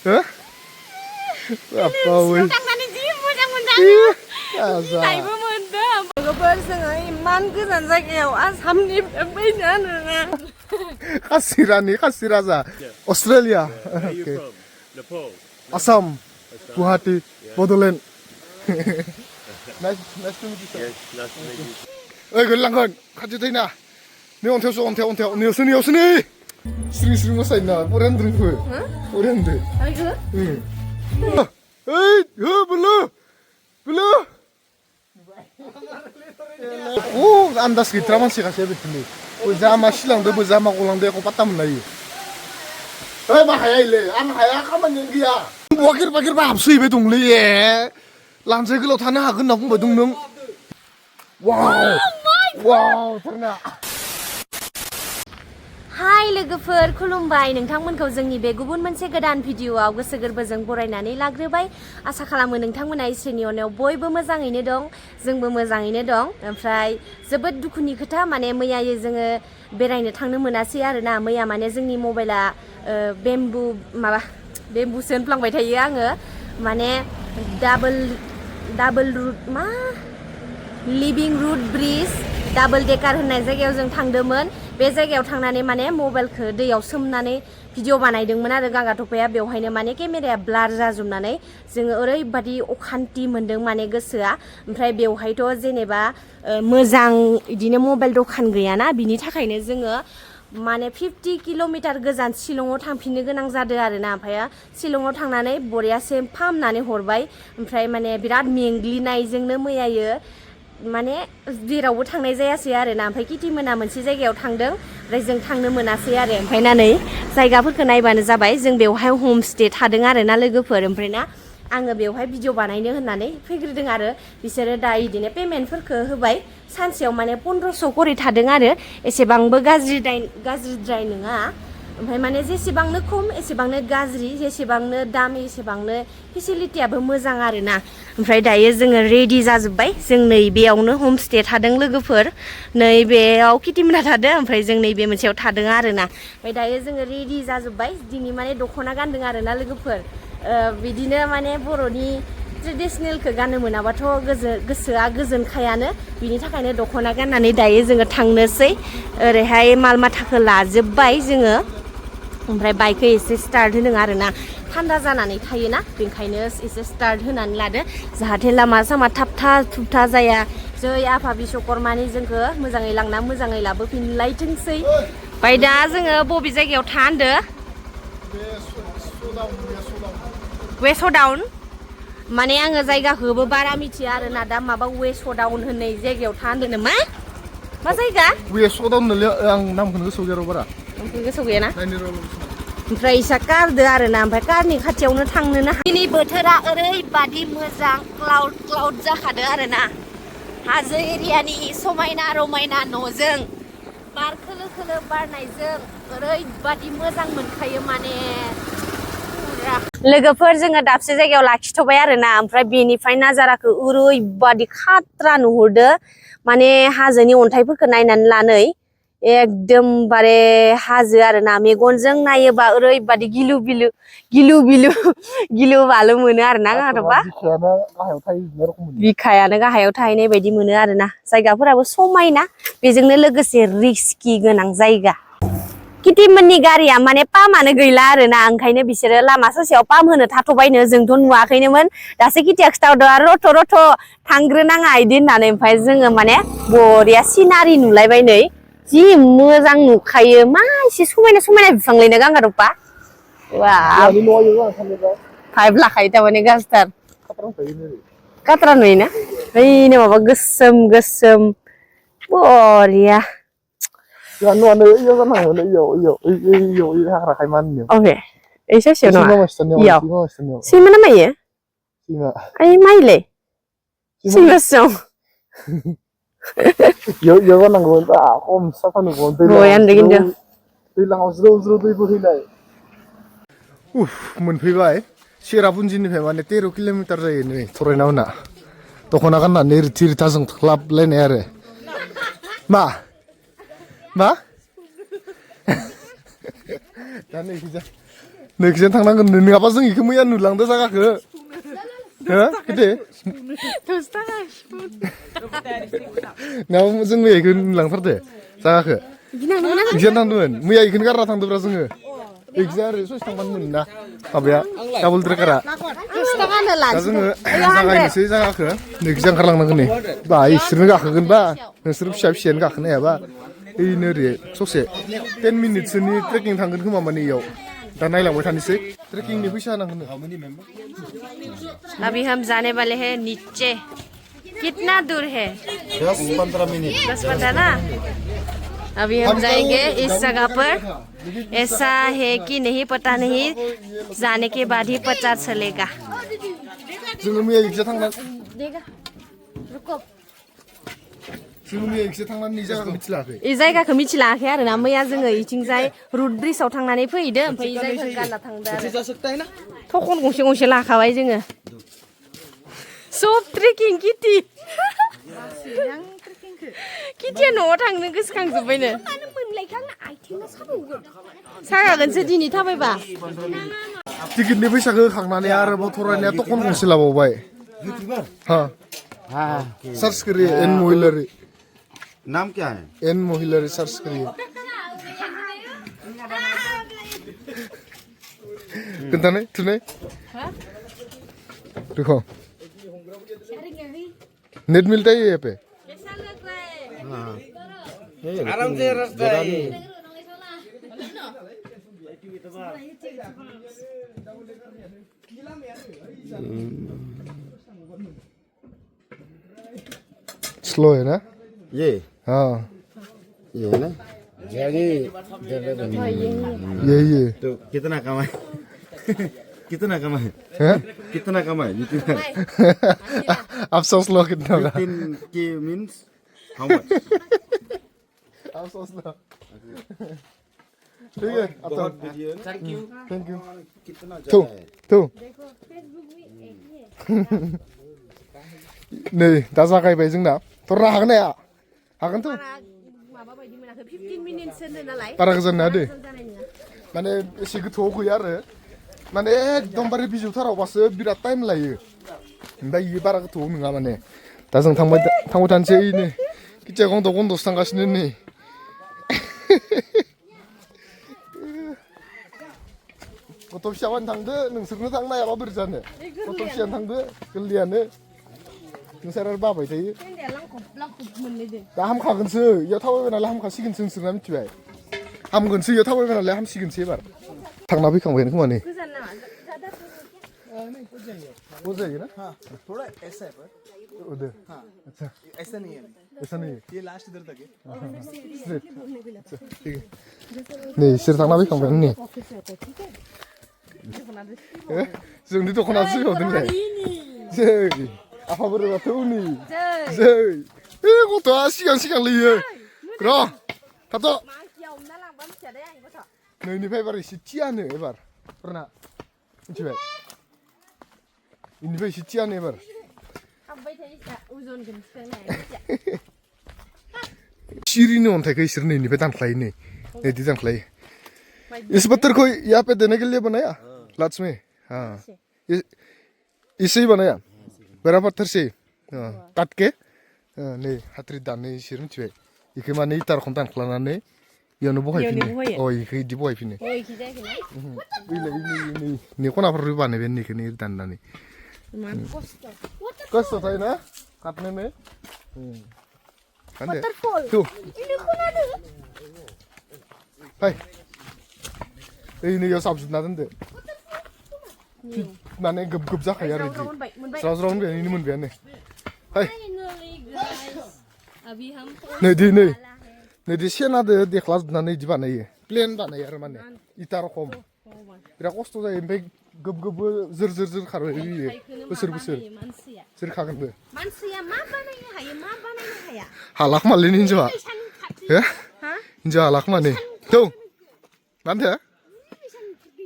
Hah? Apa woi? Tangannya sih mo장 mo장. Asa. Taibu mendam. Logoper sengai iman kesan zakiau asamni bebenana. Kasirasa. Australia. Where are you Okay. from? Nepal. Assam. Guwahati. Bodoland. Nice to meet you. Sir. Yes, nice to meet you. Oi, gelangkan. Kaji taina. Ni ontel. Ni osuni. Sering masai na. Orang drink. Orang drink. Ayo. Belum. Oh, andas kita masih kasih betul ni. Bersama silang tu bersama ulang dia aku patah menai. Bahaya le, bahaya kamu yang dia. Wakir bahap sih betul le. Langsung kalau tanah aku nak betul nung. Wow, ternak. Hai लोगोफोर खुलुमबाय नोंथांमोनखौ जोंनि बे गुबुन मोनसे गोदान भिडिअआव गोसो गोरबोजों बरायनानै लाग्रोबाय आसा खालामो नोंथांमोना इसोरनि अननायाव बयबो मोजाङैनो दं जोंबो मोजाङैनो दं ओमफ्राय जोबोद दुखुनि खोथा माने मैयायो जोङो बेरायनो थांनो मोनासै आरोना मैया माने जोंनि मबाइला बेम्बुसो होनफ्लांबाय थायो आङो माने डाबल रुट मा लिभिं रुट ब्रिज डाबल डेकार होननाय जायगायाव जों थांदोंमोन बे जायगायाव थांनानै माने मबाइलखौ दैयाव सोमनानै भिडिअ बानायदोंमोन आरो गागा थफाया बेवहायनो माने केमेराया ब्लार जाजोबनानै जोङो ओरैबादि अखान्थि मोन्दों माने गोसोआ ओमफ्राय बेवहायथ' जेनेबा मोजां इदिनो मबाइल दखान गैयाना बिनि थाखायनो जोङो माने 50 किल'मिटार गोजान शिलंआव थांफिननो गोनां जादों आरोना ओमफ्राय शिलंआव थांनानै बरियासे फाहामनानै हरबाय ओमफ्राय माने बिराद मेंग्लिनायजोंनो मैयायो माने जेरावबो थांनाय जायासै आरोना ओमफ्राय किटिमोना मोनसे जायगायाव थांदों ओमफ्राय जों थांनो मोनासै आरो ओमफ्राय नै जायगाफोरखौ नायबानो जाबाय जों बेवहाय हम स्टे थादों आरोना लोगोफोर ओमफ्राय ना आङो बेवहाय भिडिअ बानायनो होननानै फैग्रोदों आरो बिसोरो दा इदिनो पेमेन्टफोरखौ होबाय सानसेयाव माने 1500 करि थादों आरो एसेबांबो गाज्रिद्राय नङा ओमफ्राय माने जेसेबांनो खम एसेबांनो गाज्रि जेसेबांनो दाम एसेबांनो फेसिलिटियाबो मोजां आरोना ओमफ्राय दायो जोङो रेडि जाजोब्बाय जों नैबेयावनो हम स्टे थादों लोगोफोर नैबेयाव किटिमोना थादों ओमफ्राय जों नैबे मोनसेयाव थादों आरोना ओमफ्राय दायो जोङो रेडि जाजोब्बाय दिनै माने दख'ना गानदों आरोना लोगोफोर बिदिनो माने बर'नि ट्रेडिसनेलखौ गाननो मोनाबाथ' गोसोआ गोजोनखायानो बिनि थाखायनो दख'ना गाननानै दायो जोङो थांनोसै ओरैहाय माल माथाखौ लाजोब्बाय जोङो ओमफ्राय बाइकखौ एसे स्टार्ट होदों आरोना थान्दा जानानै थायोना बेनिखायनो एसे स्टार्ट होनानै लादो जाहाथे लामा सामा थाबथा थुबथा जाया जै आफा बिश्वकर्मानि जोंखौ मोजाङै लांना मोजाङै लाबोफिनलायथोंसै ओमफ्राय दा जोङो बबे जायगायाव थांदो वेस्टडाउन माने आङो जायगाखौबो बारा मिथिया आरोना दा माबा वेस्टडाउन होननाय जायगायाव थांदो नामा मा जायगा वेस्टडाउन आं नामखौनो गोसोआव गैया बारा गोसोआव गैयाना ओमफ्राय इसा कारदो आरोना ओमफ्राय कारनि खाथियावनो थांनोनो दिनै बोथोरा ओरैबादि मोजां क्लाउड जाखादो आरोना हाजो एरियानि समायना रमायना न'जों बार खोलो खोलो बारनायजों ओरैबादि मोजां मोनखायो माने लोगोफोर जोङो दाबसे जायगायाव लाखिथ'बाय आरोना ओमफ्राय बेनिफ्राय नाजाराखौ ओरैबादि खात्रा नुहुरदो माने हाजोनि अन्थाइफोरखौ नायनानै लानै एकदमबारे हाजो आरोना मेगनजों नायोबा ओरैबादि गिलु बालु मोनो आरोना गाहाथबा बिखायानो गाहायाव थाहैनाय बायदि मोनो आरोना जायगाफोराबो समायना बेजोंनो लोगोसे रिस्कि गोनां जायगा किटिमोननि गारिया माने पाम्पआनो गैला आरोना ओंखायनो बिसोरो लामा ससेयाव पाम्प होनो थाथ'बायनो जोंथ' नुवाखैनोमोन दासो किटिया खिथाहरदों आरो रथ' थांग्रोनाङा इदि होननानै ओमफ्राय जोङो माने बरिया सिनारि नुलायबाय नै जि मोजां नुखायो मा एसे समायना बिफांलायनो गांगारपा पाइप लाखायो थारमाने गाज्रिथार काट्रा नुयोना ओइनो माबा गोसोम बरिया Oke, isa siya no. Iya. Si mana mai ya? Ay mai le. Si masong. Yo kan nanggon om sapa nanggon. Boyan degin dia. दैलां ज्रो दै बोहैनाय मोनफैबाय सेरापुन्जिनिफ्राय माने 13 किल'मिटार जायो नै थरायनावना दख'ना गाननानै रिथा-रिथाजों क्लाबलायनाय आरो मा दा नै नोंखिजों थांनांगोन नङाबा जों इखौ मैया नुलांदो जागाखो हो किते नाव जों मैया इखौ नुलांथारदो जागाखो इखिजों थांदोंमोन मैया इखौनो गारना थांदोब्रा जोङो इखिजों आरो ससे थांबानो मोनो ना माबाया डाबल ट्रेकारा दा जोङो जागायनोसै जागाखो नोंखिजों ओंखारलांनांगोन नै बा इसोरनो गाखोगोनबा नोंसोर फिसा फिसायानो गाखोनो हायाबा ओइनो ओरै ससे 10 मिनिटसोनि ट्रेकिं थांगोन खोमा माने इयाव दा नायलांबाय थानोसै ट्रेकिंनि फैसा होनांगोन अभी हम जाने वाले हैं नीचे कितना दूर है 10-15 मिनट 10-15 ना अभी हम जाएंगे इस जगह पर ऐसा है कि नहीं पता नहीं जाने के बाद ही पता चलेगा जोङो मैया इखिजों थांना देगा रुको जोङो मैया इखिजों थांनानै इ जायगाखौ मिथिलायाखै इ जायगाखौ मिथिलायाखै आरो ना मैया जोङो इथिंजाय रुट ब्रिजआव थांनानै फैदो ओमफ्राय इ जायगाखौ गारना थांदो आरो थखन गंसे गंसे लाखाबाय जोङो सब ट्रेकिं किटि किटिया न'आव थांनो गोसोखांजोब्बायनो सागागोनसो दिनै थाबायबा टिकेटनि फैसाखौ होखांनानै आरोबाव थरायनाया टकन गंसे लाबावबाय हा सर्च करिए एन महिलारी नाम क्या है एन महिलारी सर्च करिए खोन्थानाय थुनाय देखो नेट मिलता है यहाँ पे आराम से रास्ता है स्लो है ना ये हाँ ये है ना यही है तो कितना कमाए कितना कमाए हैं? कितना कमाए जितना अफसोस लो कितना होगा 15K means how much अफसोस लो ठीक है बहुत बढ़िया थैंक यू कितना तो ज्यादा है तो नै दा जागायबाय जोंना थरनो हागोन हाया हागोनथ' माबा बायदि मोनाखै 15 मिनिटसो होनो नालाय बारा गोजान नङा दे जानाय नङा माने एसे गोथौआव गैया आरो माने एकदमबारे बिजौथारावबासो बिराद टाइम लायो ओमफ्राय इयो बारा गोथौआव नङा माने दा जों थांबाय थानोसै नै किटिया गन्द'सो थांगासिनो नै गथ' फिसाबानो थांदो नोंसोरनो थांनो हायाबा बोरै जानो गथ' फिसायानो थांदो गोरलैयानो नोंसोर आरो बाबाय थायो दा हामखागोनसो इयाव थाबायबाय नालाय हामखासिगोनसो नोंसोरना मिथिबाय हामगोनसो इयाव थाबायबाय नालाय हामसिगोनसो एबार थांना फैखांबायानो खोमा नै गोजान नामा हो जाएगी ना हाँ थोड़ा ऐसा है पर उधर अच्छा ऐसा नहीं है ऐसा नहीं है ये लास्ट इधर तक है ठीक है नै इसोर थांना फैखांबायानो नै जोंनि दख'नासो होबावदोंलाय जै आफा बोराइ बाथौनि जै ए गथ'आ सिगां लैयो र' थाथ' नोंनिफ्राय एबार एसे थियानो एबार फोरना मिथिबाय इनिफ्राय एसे थियानो एबार सिरिनि अन्थाइखौ इसोर नैनिफ्राय दानख्लायो नै नैदि दानख्लायो इस पत्थर को यहाँ पे देने के लिए बनाया लास्ट में हाँ इसे ही बनाया बड़ा पत्थर से काट के नै हाथ्रि दाननो इसोर मिथिबाय इखो माने इटार रखम दानख्लानानै इयावनो बहायफिनो अ इखो इदि बहायफिनो नै खनाफोर बानायबाय नैखौनो दाननानै खस्थ' थायोना काटनोनो तु फाय ओइ नैयाव साबजुबना दोनदो माने गोब जाखायो आरो इदि ज्राव होनबायानो मोनबायानो फाय नैदि सेनादो देख्लाजोबनानै इदि बानायो प्लेन बानायो आरो माने इटा रखम बिराद खस्थ' जायो ओमफ्राय गोब जोर खारो इयो बोसोर जोरखागोनबो मानसिया मा बानायनो हायो मा बानायनो हाया हाला खोमालै हिन्जावा हो हिन्जावा हाला खोमाने थौ मानोथो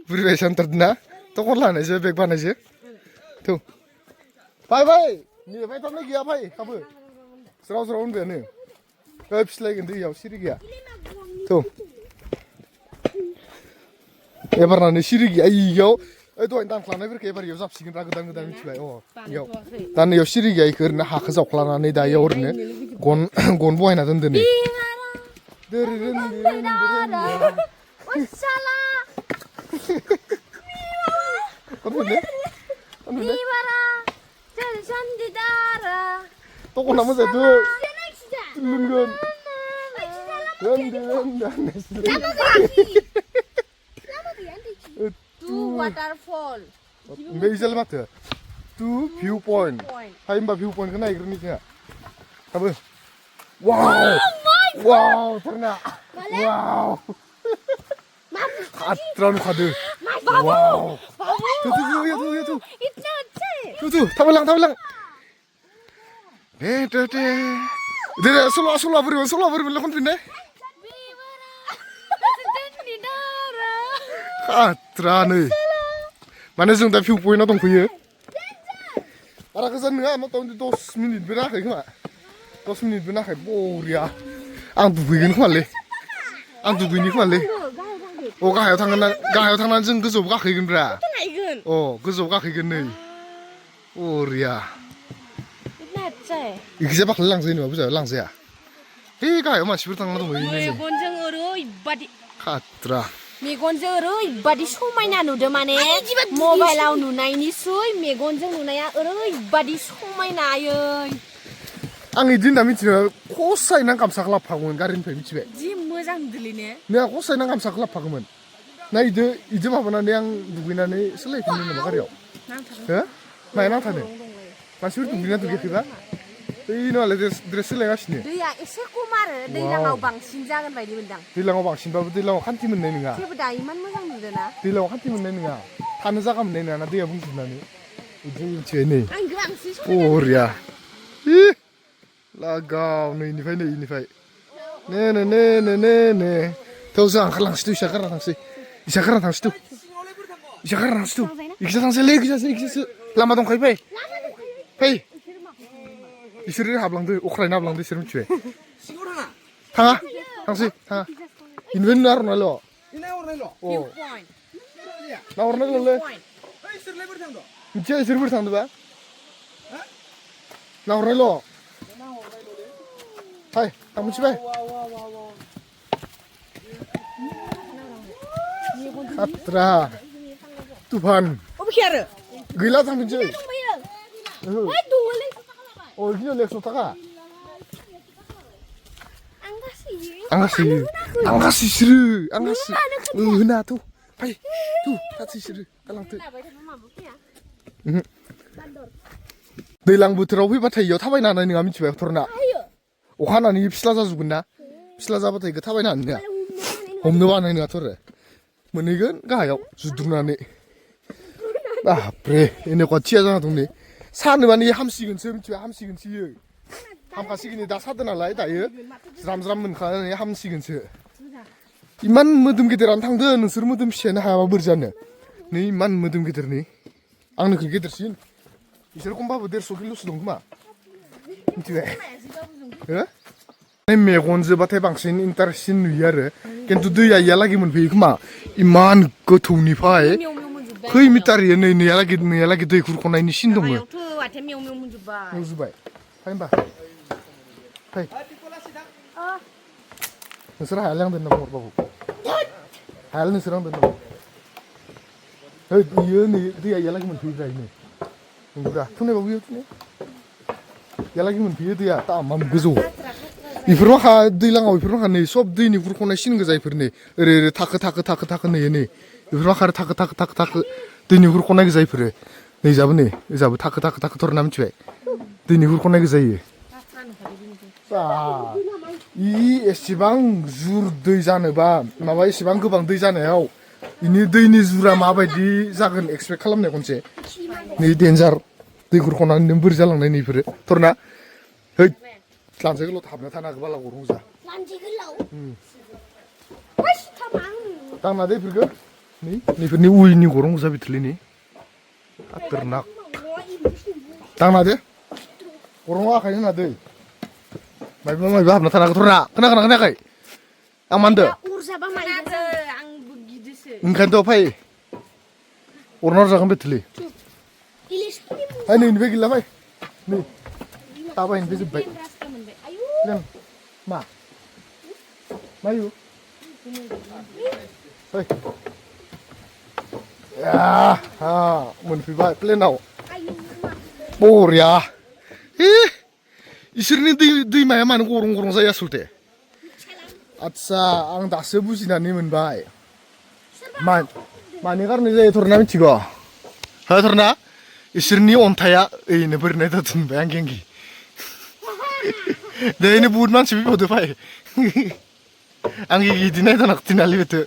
बुरिबाय सानथारदोंना तखन लानायसो बेग बानायसो थौ फाय नेबाय थानाय गैया फाय खाबो ज्राव होनबायानो फिस्लायगोन दैयाव सिरि गैया थौ एबारनानै सिरि गैया इयाव ओइ दहाय दानख्लानायफोरखौ एबार इयाव जाबसिगोन रा गोदान गोदान मिथिबाय इयाव दा नैयाव सिरि गैया इखो ओरैनो हाखौ जावख्लानानै दा इयाव ओरैनो गन बहायना दोनदो नै Toko nama saya tuh Lunggun Two waterfall. Mbak Isal mata Two viewpoint Hai mbak viewpoint kena ikut nih nggak? Apa? Wow Wow ternak Wow Atran kade Wow Tuh ya tuh Tuh tabelang Deh solo beri lakukan pindah Atran nih Mana sih udah viewpoint atau kuya? Arah kesan nggak? Mau tahun itu 2 menit berakhir kemana? 2 menit berakhir, boria. Ang tubuhin kemana? Oh, gak ada tangan jeng kezob kakirin bra. Oh, kezob kakirin nih. Boria. Iki siapa langsung ini? Apa langsung ya? Hei, gak ada masih bertanggung tuh ini. Katra. मेगनजों ओरैबादि समायना नुदो माने मबाइलाव नुनायनिसै मेगनजों नुनाया ओरैबादि समायना आयै आं इदिन दा मिथिनो खसायना गामसाखौ लाबफागौमोन गारिनिफ्राय मिथिबाय जि मोजां नुदोलै ने खसायना गामसाखौ लाबफागौमोन ना इदो माबानानै आं दुगैनानै सोलायफिननो नामा गारियाव हो माया नांथानो मानसिफोर दुगैना दुगैयाखैबा बै नङालाय द्रेस सोलायगासिनो दैया एसे खम आरो दैलाङाव बांसिन जागोन बायदि मोनदां दैलाङाव बांसिनबाबो दैलाङाव खान्थि मोननाय नङा जेबो दा इमान मोजां नुदोना दैलाङाव खान्थि मोननाय नङा थानो जागा मोननाय नङा ना दैया बुंजोबनानै इदि मिथिबाय नै आं बांसिन बरिया लागाव नैनिफ्राय ने थौ जों ओंखारलांसै इसा गारना थांसै इखिजा थांसैलै इखिजासो लामा दंखायो फै इसोरो हाबलांदो अख्रायनो हाबलांदो इसोर मिथिबाय थांसै इनिफ्राय नाहरनायल' नाहरनायल'लै मिथिया इसोर बोरै थांदोबा नाहरनायल' हाय थां मिथिबाय खात्रा तुफान गैला थांफिनसै Oh, ini oleh sotaka. Angkasi seru. Nah tuh, hai, tuh, tadi seru, talang tuh. दैलां बोथोराव फैबाथाय इयाव थाबायनानै नोङा मिथिबाय थरना अखा हानानै फिस्ला जाजोबगोन ना फिस्ला जाबाथाय इखो थाबायनानै नोङा हमनो बानाय नोङा थरे मोनहैगोन गाहायाव जुद्रुनानै बापरे एनेखवा थिया जाना दं नै सानोबानो हामसिगोनसो मिथिबाय हामसिगोनसो इयो हामखासिगोन दा सादो नालाय दायो ज्राम मोनखानानै हामसिगोनसो इमान मोदोम गेदेरानो थांदो नोंसोर मोदोम फिसायानो हायाबा बोरै जानो नै इमान मोदोम गेदेरनि आंनिख्रुइ गेदेरसिन इसोर खमबाबो 150 किल'सो दं खोमा मिथिबाय हो मेगनजोंबाथाय बांसिन इन्टारेस्टसिन नुयो आरो खिन्थु दैया इयालागै मोनफैयो खोमा इमान गोथौनिफ्राय खै मिटार इयो नैयालागै दै खुरख'नायनि सिन दङ मोनजोब्बाय फाय होमबा फाय नोंसोर हायालाय आं दोननांगौ हरबाबो हायालाय नोंसोर आं दोननांगौ है इयो नै दैया इयालागै मोनफैयो जाहैनो नंगौदा थुनायबाबो इयो थुनाय इयालागै मोनफैयो दैया तामाम गोजौ बेफोर माखा दैलाङाव बेफोर माखा नै सब दैनि खुरख'नाय सिन गोजा इफोर नै ओरै थाखो नै नै बेफोर माखा थाखो दैनि खुरख'नाय गोजा इफोरो नै जाबो नै ओजाबो थाखो थरना मिथिबाय दैनि खुरख'नाय गोजा इयो एसेबां जुर दै जानोबा माबा एसेबां गोबां दै जानायाव इनि दैनि जुरा माबायदि जागोन एक्सपेक्ट खालामनाय खनसे नै डेन्जार दै खुरख'नानै नों बोरै जालांनाय नैफोरो थरना है लानजाय गोलाव हाबना थानो हागौ बाला गरं जा दांना दे इफोरखो नैफोरनि उइनि गरं जा बिथोरलै खतरनाक दांना दे गरंआव आखाइ होना दै मायबा हाबना थानो हागौ थरना खोनायाखै आं मा होनदो अरजाबा मायदो आंबो गिदोसो ओंखायनोथ' फै अरनार जागोन बेथलि हाय नैनिफ्राय गैला फै नै दाबायनिफ्राय जोब्बाय प्लेन मा मायु फै मोनफैबाय प्लेनाव बरिया इसोरनि दैमाया मानो गरं गरं जायो आसलथे आदसा आं दासो बुजिनानै मोनबाय मानि कारने जायो थरना मिथिगौ हो थरना इसोरनि अन्थाइया ओरैनो बोरैनाय दोनबाय आं गेंगि दैनो बुहुत मानसि फैबावदो फाय आं इदि नायदाना खिनालै बेथो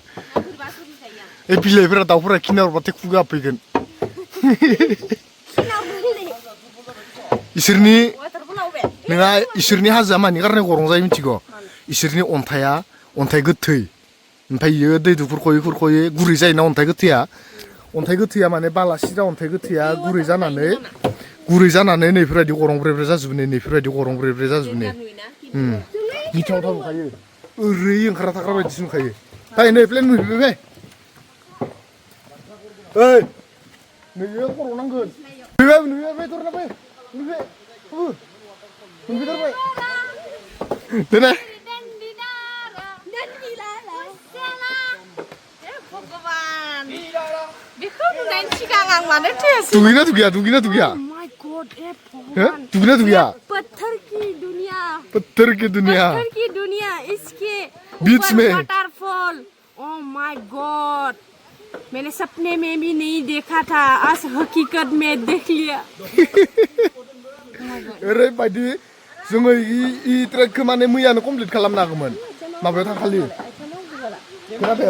ए बिलाइफोरा दाउफोरा खिना हरबाथाय खुगा फैगोन इसोरनि नोंहा इसोरनि हाजोआ मानि कारने गरं जायो मिथिगौ इसोरनि अन्थाइया अन्थाइ गोथै ओमफ्राय इयो दै खुरख'यै गुरै जायोना अन्थाइ गोथैया माने बालासिरा अन्थाइ गोथैया गुरै जानानै नैफोरबायदि गरं ब्रे ब्रे जाजोबो नैफोरबायदि गरं ब्रे ब्रे जाजोबो गिथावथाव नुखायो ओरै ओंखारना थाग्रा बायदिसो नुखायो फाय नै प्लेन नुफैबाय ओइ नैयो खर' नांगोन नुफैबाय दरना फै नुफैथारबाय देनाय दुगैना दुगैया पत्थर की दुनिया इसके beach Mein waterfall oh my God मैंने सपने में भी नहीं देखा था आज हकीकत में देख लिया ओरैबायदि जोङो इ ट्रेकखौ माने मैयानो कमप्लिट खालामनो हागौमोन माबायाव थांखालि खोनादो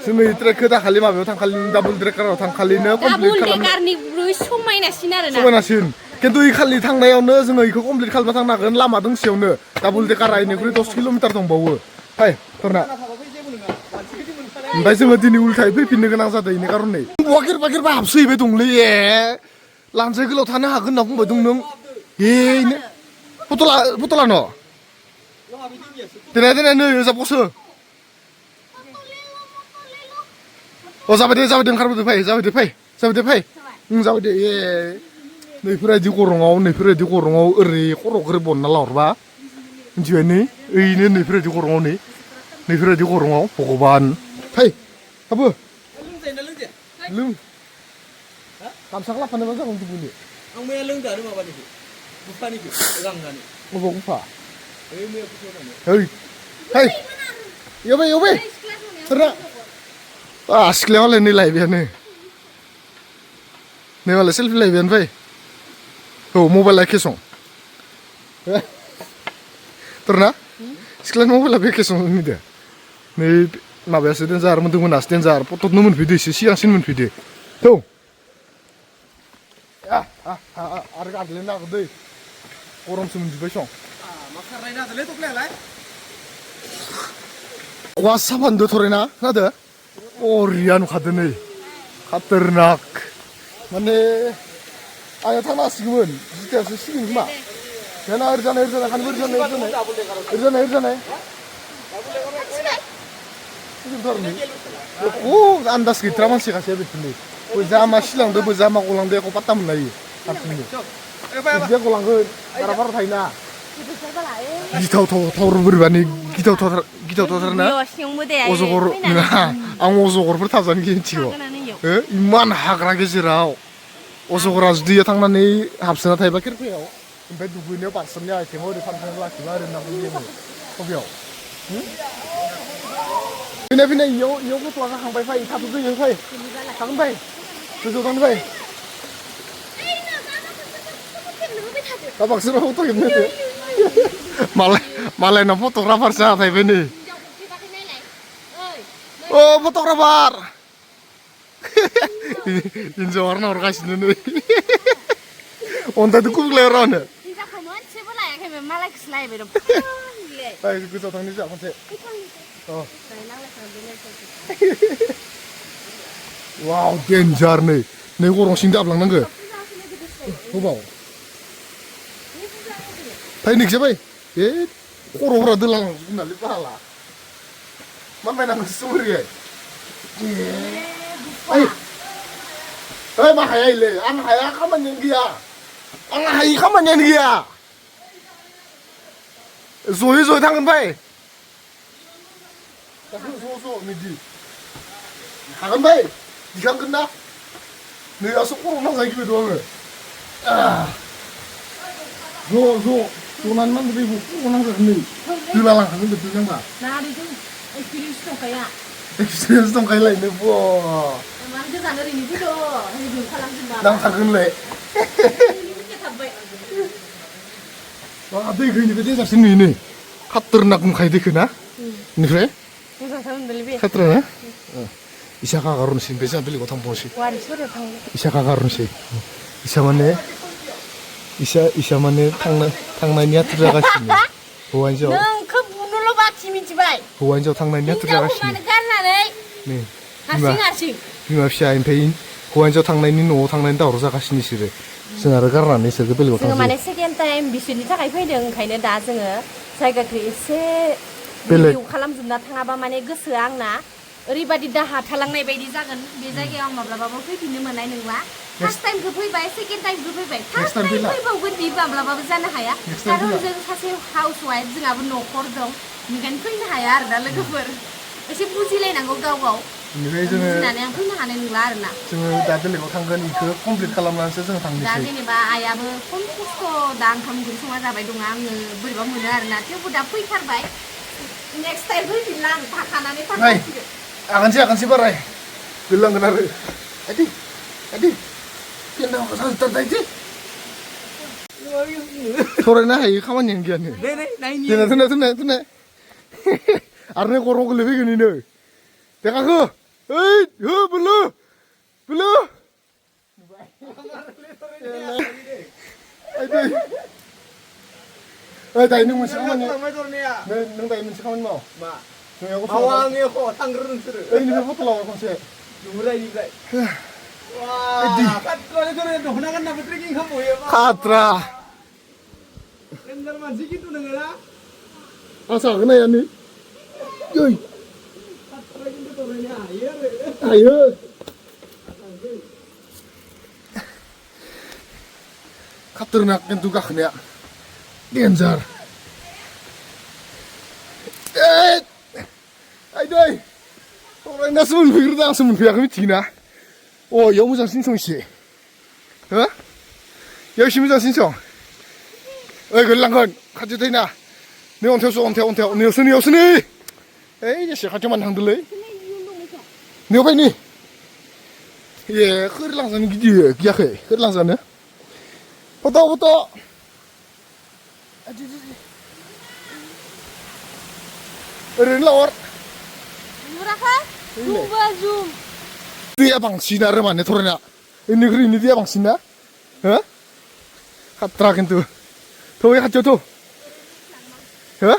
जोङो इ ट्रेकखौ दाखालि माबायाव थांखालि डाबल ट्रेकाराव थांखालिनो कमप्लिट खालामनो समायनासिन खिन्थु इ खालि थांनायावनो जोङो इखौ कमप्लिट खालामना थांनो हागोन लामा दोंसेयावनो डाबल ट्रेकारा इनिख्रुइ 10 किल'मिटार दंबावो फाय थरना ओमफ्राय जोङो दिनै उल्थायै फैफिननो गोनां जादों इनि कारनै वाकिर हाबसोहैबाय दंलै लानजाय गोलाव थानो हागोन होनना बुंबाय दं नों एनो फटला न' देनाय नै जाबावसो अ जाबाय दे ओंखारबोदो फै जाबाय दे नैफोरबायदि गरङाव ओरै खर'खौ बनना लाहरबा मिथिबाय नै ओइनो नैफोरबायदि गरङाव भगबान फै हाबो लों गामसाखौ लाफानोबा जागोन दुगैनो आं मैया लोंजानो माबानिखौ गुफानिखौ लांनानै अबाव गुफा ओइ फै एवबाय थरना सिख्लाया मालाय नै लायबायानो नै मालाय सेल्फि लायबायानो फै औ मबाइला केसं थरना सिख्लानि मबाइला बे केसं होनदो नै माबायासो देन्जार मोनदोंमोनासो देन्जार फट'नो मोनफैदो एसे सिगांसिन मोनफैदो थौ आरो गाग्लिनो नागिर दै गरमसो मोनजोब्बाय सं मा खारनाय नादोलै थफ्लायालाय खवा साफानदो थरायना खोनादो बरिया नुखादो नै खातरनाक माने आङो थांनो हासिगौमोन जिथायावसो सिगोन खोमा देना ओरजानाय खानबो ओरजानाय आन्दाज गैथ्रा मानसि खासेया बेफोरनि बोजा मा सिलांदो बोजा मा गलांदो एखौ पात्ता मोनलायो हारसिंनो बिदिया गलांगोन बारा थायोना गिथावथाव बोरैबानि गिथावथावथारना अजगर नङा आं अजगरफोर थाजानो गिथिगौ इमान हाग्रा गेजेराव अजगरा जुदि थांनानै हाबसोना थायोबा खेरफायाव ओमफ्राय दुगैनायाव बारसोमनाय आथिङाव ओरै फानफान लाखिबा ओरै होनना बुङो बबेयाव फैनाय इयाव गथ'आ जाखांबाय फै थाथ'दो इयाव फै थागोन फै गोजौआव थांनो फै दा बाक्सायाव फट' खेबनो होदो मालायनाव फट'ग्राफार जाना थाहैबाय नै अ फट'ग्राफार हिन्जावानो हरगासिनो नै अन्थाइथ' कुबलायाव रावनो गोजौआव थांनो जोंहा खनसे वाव डेन्जार नै गरंसिं दाबलांनांगो गोबाव फै नोंसो फै खर'फोरा दोलांजोबनालै बाला मा बायनांगोसो ओरैहाय ओइ मा हाया इलाय आं हाया खामानियानो गैया आं हायि खामानियानो गैया ज'यै ज'यै थांगोन फाय ज' बिदि हागोन फाय दिखांगोन ना नै दासो खर' नांजागिबाय दं आङो ज'नानै मा दै खर' नांजागोन नै दोला लांखागोन बेखौ जोंना नारिजों एक्सपिरियेन्स दंखाया एक्सपिरियेन्स दंखायोलायनो बा मानो गोजान ओरैनो फैद' रिभिउ खालामजोबा नांथारगोनलाय थाबबाय दै गैयिनिफ्राय देजारसिन नुयो नै खाथारनाक नुखायो दैखौ ना बेनिफ्राय मोजांथार मोनदोंलै बे खाथार ना इसा गागारनोसै ओमफ्राय जोंहा बेलेगाव थांबावनोसै वारिसफोराव थांनो इसा गागारनोसै इसा माने थांनायनि आथुर जागासिनो हौवा हिन्जाव नोंखौ बुनोल' बाखि मिथिबाय हौवा हिन्जाव थांनायनि आथुर जागासिनो हिनजावखौ गारनानै नै हारसिं बिमा फिसा ओमफ्राय हौवा हिन्जाव थांनायनि न'आव थांनायनि दावराव जागासिनो बिसोरो जों आरो गारनानै इसोरखौ बेलेगाव जोङो थांसै माने सेकेन्ड टाइम बिसोरनि थाखाय फैदों ओंखायनो दा जोङो जायगाखौ एसे बेलेग रिभिउ खालामजोबना थाङाबा माने गोसोआ आंना ओरैबादि दाहा थालांनाय बायदि जागोन बे जायगायाव आं माब्लाबाबो फैफिननो मोननाय नंला फार्स्ट टाइमखौ फैबाय सेकेन्ड टाइमखौ फैबाय थार्ड टाइम फैबावगोन दि माब्लाबाबो जानो हाया खारन जों सासे हाउस वाइफ जोंहाबो न'खर दं ओंखायनो फैनो हाया आरो दा लोगोफोर एसे बुजिलायनांगौ गाव गाव बेनिफ्राय जोङो बुजिनानै आं फैनो हानाय नंला आरोना जोङो दा बेलेगाव थांगोन इखौ कमप्लिट खालामनानैसो जों दा थांनोसै जेनेबा आइयाबो खम खस्थ' दा ओंखाम ओंख्रि संना जाबाय दङ आङो बोरैबा मोनो आरोना थेवबो दा फैथारबाय नेक्स्ट टाइम फैफिनला आं थाखानानै थांसिगोन आगानसे बाराय गोलांगोन आरो आदि केन्दा साजोबथारदायदि सरायनो हायो खामानियानो गैयानो दोननाय आरो नै गरम गोलैफैगोन इनो देखाखो ओइ हो बोलो ओइ दायो नों मोनसे खामानि नों दायो मोनसे खामानि माव थांग्रो नोंसोरो ओइनिफ्राय फट' लाबाय खनसे नुरायनिफ्राय दख'ना गाननाबो ट्रेकिं खालामबोयो खात्रा डेन्जार मानसि खिन्थु नोङो ना आसा होनायानो ओइ खिन्थु दौरायनो हायो आरो हायो खातरनाक खिन्थु गाखोनाया डेन्जार आइदै फरायनासो मोनफैग्रोदों आंसो मोनफैयाखै मिथिगोना अ इयाव मोजांसिन सं एसे हो इयाव एसे मोजांसिन सं ओइ गोलैलांगोन खाथियाव थायोना नै अन्थायावसो अन्थायाव नैयावसो नै ओइ एसे खाथियाव मानो थांदोलै नैयाव फै नै ए खोरलांजानो गियाखै खोरलांजानो फट' ओरैनो लाहर नुराखै जुम दैया बांसिन आरो माने थरायना इनिख्रुइ इनि दैया बांसिन ना हो खात्रा खिन्थु थौयै खाथियाव थौ हो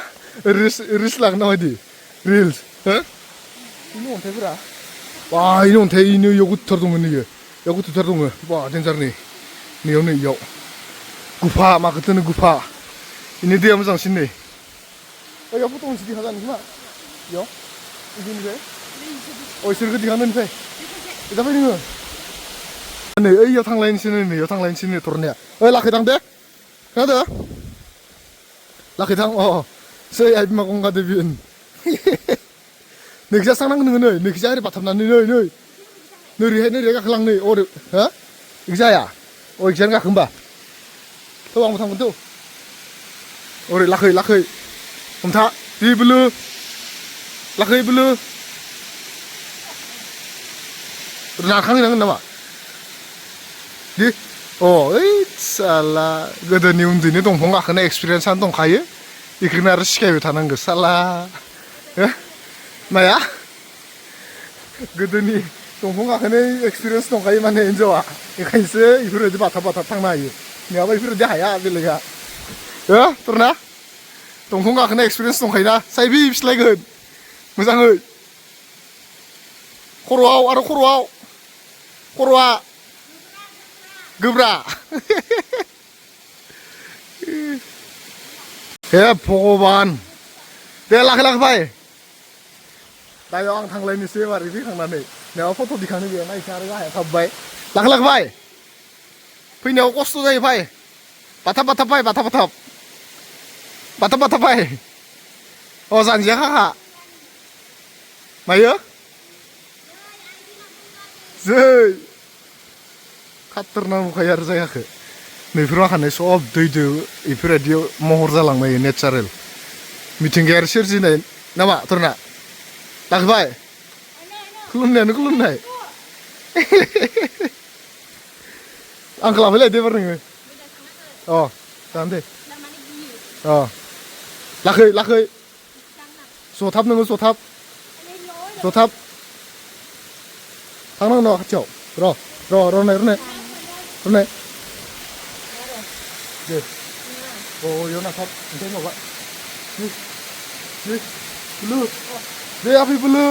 रिल्स लागोन नामायदि रिल्स हो इनि अन्थाइफोरा बा इनि अन्थाइ इनो इयाव गोथौथार दङ नै इयाव गोथौथार दङ बा डेन्जार नैयाव इयाव गुफा माखौ दोनो गुफा इनि दैया मोजांसिन नै इयाव फट' मोनसे दिखांजानो खोमा इयाव इदिनिफ्राय इसोरखौ दिखांदोनिफ्राय इदा फै नोङो नै ओइयाव थांलायनोसै नै इयाव थांलायनोसै नै थरनाया ओइ लाखै थां दे खोनादों लाखै थां सै आइ बिमा गंगा देबिन नोंखिजा थांनांगोन नोङो नै नोंखिजा ओरै बाथाबनानै नैरैहाय गाखोलां नै अरे हा इखिजा हाया इखिजानो गाखो होमबा थौ आंबो थांगोन थौ ओरै लाखै हमथा दि बोलो लाखै बोलो नारखांहैनांगोन नामा दि ओइ साला गोदोनि उन्दैनि दंफां गाखोनाय एक्सपिरियेन्सआनो दंखायो बेखौनो आरो सिखायबाय थानांगौ साला नाया गोदोनि दंफां गाखोनाय एक्सपिरियेन्स दंखायो माने हिन्जावा बेखायनोसो बेफोरबायदि बाथाब थांनो हायो नङाबा बेफोरबायदि हाया बेलेगा थरना दंफां गाखोनाय एक्सपिरियेन्स दंखायोना साइबि फिस्लायगोन मोजाङै खर'आ गोब्रा हे भगबान दे लाखै फै दायो आं थांलायनोसै एबारै फैखांनानै नोंहा फट' दिखांनो गैया नायसै आरो गाहाया थाबबाय लाखलाखबाय फैनायाव खस्थ' जायो फाय बाथाब बाथाब फाय बाथाब बाथाब बाथाब बाथाब फाय अ जानजिया खाखा मायो जै खाथारनांगौ नुखायो आरो जायगाखौ नैफोर माखानाय सब दैदो बेफोरबायदि महर जालांनाय नेचारेल मिथिंगायारि सोरजिनाय नामा थरना लाखबाय खुलुमनायानो खुलुमनाय आंखौ लाबाय लायदो एबार नोङो अ जागोन दे अ लाखै लाखै जथाब नोङो जथाब जथाब थांनांगौ नामा खाथियाव रनाय दे अ इयाव नाथाब ओमफ्राय माबा बोलो दे आफै बोलो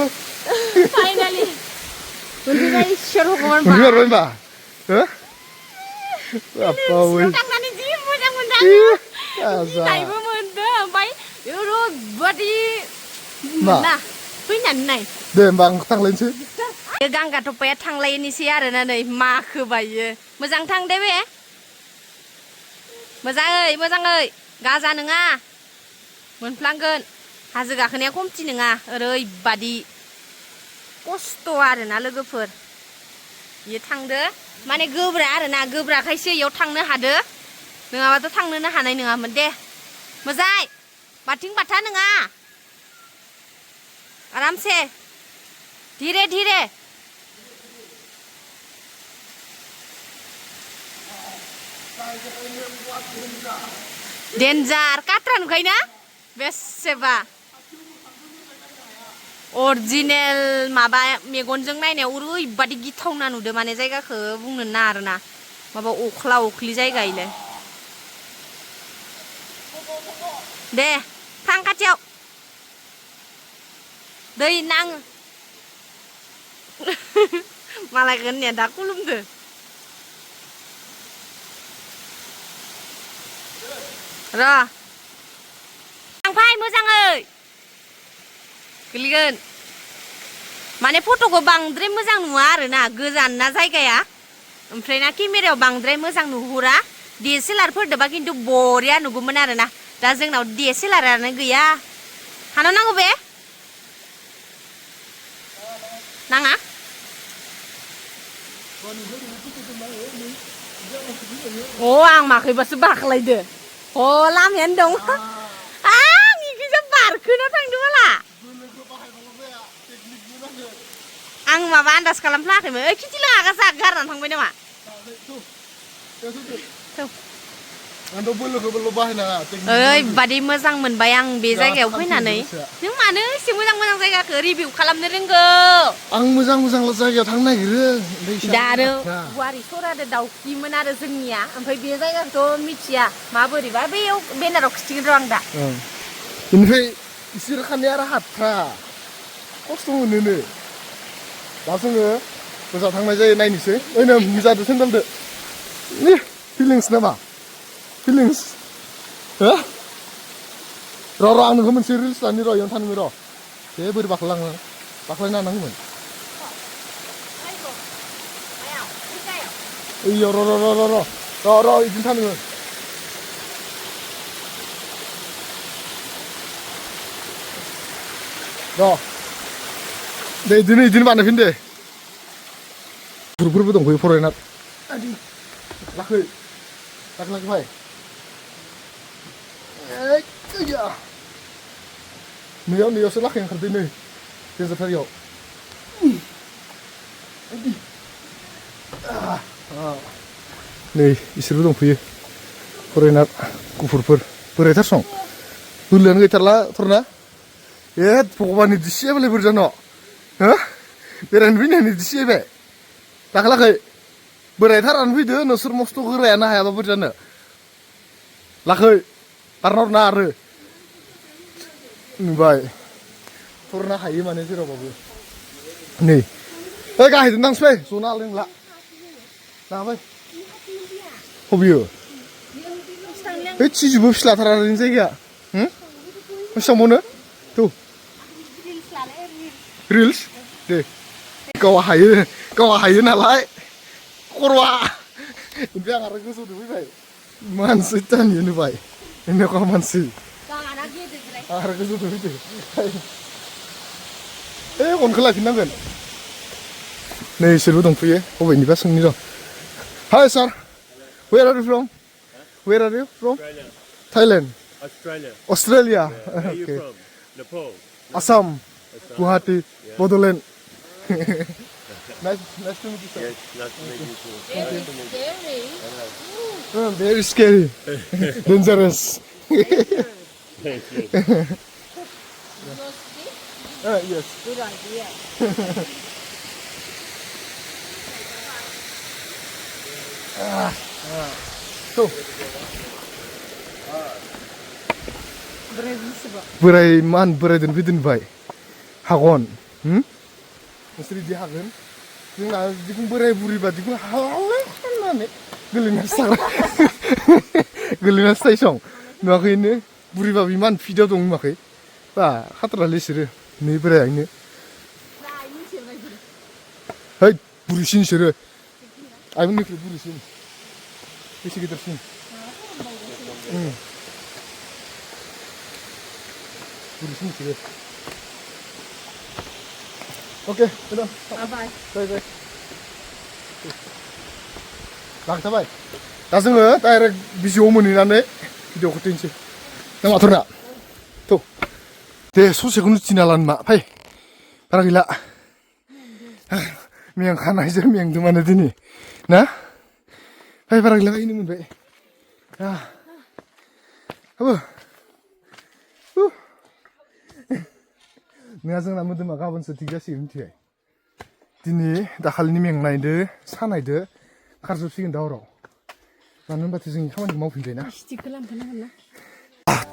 फाइनालि मोनफैबाय इसोर भगवान मोनफैबाय होनबा हो बापावै थांनानै जि मोजां मोनदों नायबो मोनदों ओमफ्राय ओरैबादि मोना फैनानै नाय दे होमबा आं थांलायनोसै गांगा थफाया थांलायनोसै आरोना नै माखोबायो मोजां थां दे बे मोजाङै गाजा नङा मोनफ्लांगोन हाजो गाखोनाया खमथि नङा ओरैबादि खस्थ' आरोना लोगोफोर बियो थांदो माने गोब्रा आरोना गोब्राखायसो इयाव थांनो हादो नङाबाथ' थांनोनो हानाय नङामोन दे मोजां बाथिं बाथा नङा आरामसे धीरे धीरे डेन्जार काट्रा नुखायोना बेसेबा अरिजिनेल माबा मेगनजों नायनायाव ओरैबादि गिथावना नुदो माने जायगाखौ बुंनो ना आरोना माबा अख्ला अख्लि जायगा इलाय दे थां खाथियाव दै नाङो मालायखौ होननाया दा खुलुमदो र' थांफाय मोजाङै गोलैगोन माने फट'खौ बांद्राय मोजां नुवा आरोना गोजान ना जायगाया ओमफ्राय ना केमेरायाव बांद्राय मोजां नुहुरा DSLR फोरदोबा खिन्थु बरिया नुगौमोन आरोना दा जोंनाव DSLR-आनो गैया हानाव नांगौ बे नाङा अ आं माखैबासो बाख्लायदो अ लामायानो दं आं इखैसो बारखोना थांदोंमोनला आं माबा आन्दाज खालामफ्लाङाखैमोन ओइ खिथि लागा जा गारनानै थांबाय नामा आंथ' बोलोखौ बोलो बाहायनाङा ओरैबादि मोजां मोनबाय आं बे जायगायाव फैनानै नों मानो एसे मोजां मोजां जायगाखौ रिभिउ खालामनो रोंगौ आं मोजां मोजां जायगायाव थांनो नागिरो दा आरो गुवारि सरादो दाउखिमोन आरो जोंनिया ओमफ्राय बे जायगाखौथ' मिथिया माबोरैबा बेयाव बेनाराव खिथिगोन र' आं दा बेनिफ्राय इसोर खानाया आरो हाथ्रा खस्थ' मोनोनो दा जोङो गोजान थांनाय जायो नायनोसै ओइनो जादो सेन्देलदो फिलिंस नामा फिलिंस हो र' आं नोंखौ मोनसे रिल्स लानि र' इयावनो थानोङो र' बे बोरै बाख्लायनो हानांगौमोन ओइयाव र' इदिनो थानोङो र' दे इदिनो बानायफिन दे ग्रुपफोरबो दंफैयो फरायना लाखै भाइ नैयावसो लाखै ओंखारदो नै गेजेरथारियाव नै इसोरबो दंफैयो फरायना गुफुरफोर बोरायथार सं बोलोआनो गैथारला थरना भगबाननि दिसि एबेले बुरजा न' हो बेरायनो फैनायनि दिसि एबे लाखै बोरायथारानो फैदो नोंसोर मस्थ' गोरायानो हायाबा बुरजानो लाखै बारना आरो नुबाय थरना हायो माने जेरावबाबो नै ओइ गाहायजों थांसै जना लोंला लाबाय हबियो बे सिजुबो फिस्लाथार आरो जायगाया बेसेबां मोनो Reels deh. Kau hayu nalar. Korwa. Ini yang harus sudah baik. Mansi tan ini baik. Ini kau mansi. Harus sudah itu. On kelak kita kan. Nih seru dong puye. Oh ini pas ni dong. Hi sir. Where are you from? Where are you from? Thailand. Australia. Australia. Where are you Okay. from? Nepal. Assam. Guwahati. Bodoland. Nice to meet you, sir. Yes, nice to meet you too. Very scary. Dangerous. Thank you. Yes. Good idea. Tuh. Borai man borai dan bidin baik. Hagon. Mesti dia hagon. Dia dikung borai buri bat dikung halal kan nih. Gelina station. Nuakai ini buri babi man video dong makai. Bah, khatra lesir. Nih borai ini. Hai, buri sin sir. Ayo nih buri sin. Isi kita sin. Buri sin sir. Oke, udah. Bye. Bye. Langtabai. 다 जोङो direct video मोनहैनानै भिडिअखौ दोनसै. दा माथोना? थ' दे ससेखौनो दिना लानो मा फै. बारा गैला. मेंखानायजों मेंदों माने दिनै. ना? फै बारा गैला फैनो मोनबाय. नोंहा जोंना मोदोमा गाबोनसो थिग जासिगोन मिथिबाय. दिनै दाखालिनि मेंनायदो सानायदो खारजोबसिगोन दा हराव. मानो होनबाथाय जोंनि खामानिखौ मावफिनबाय ना.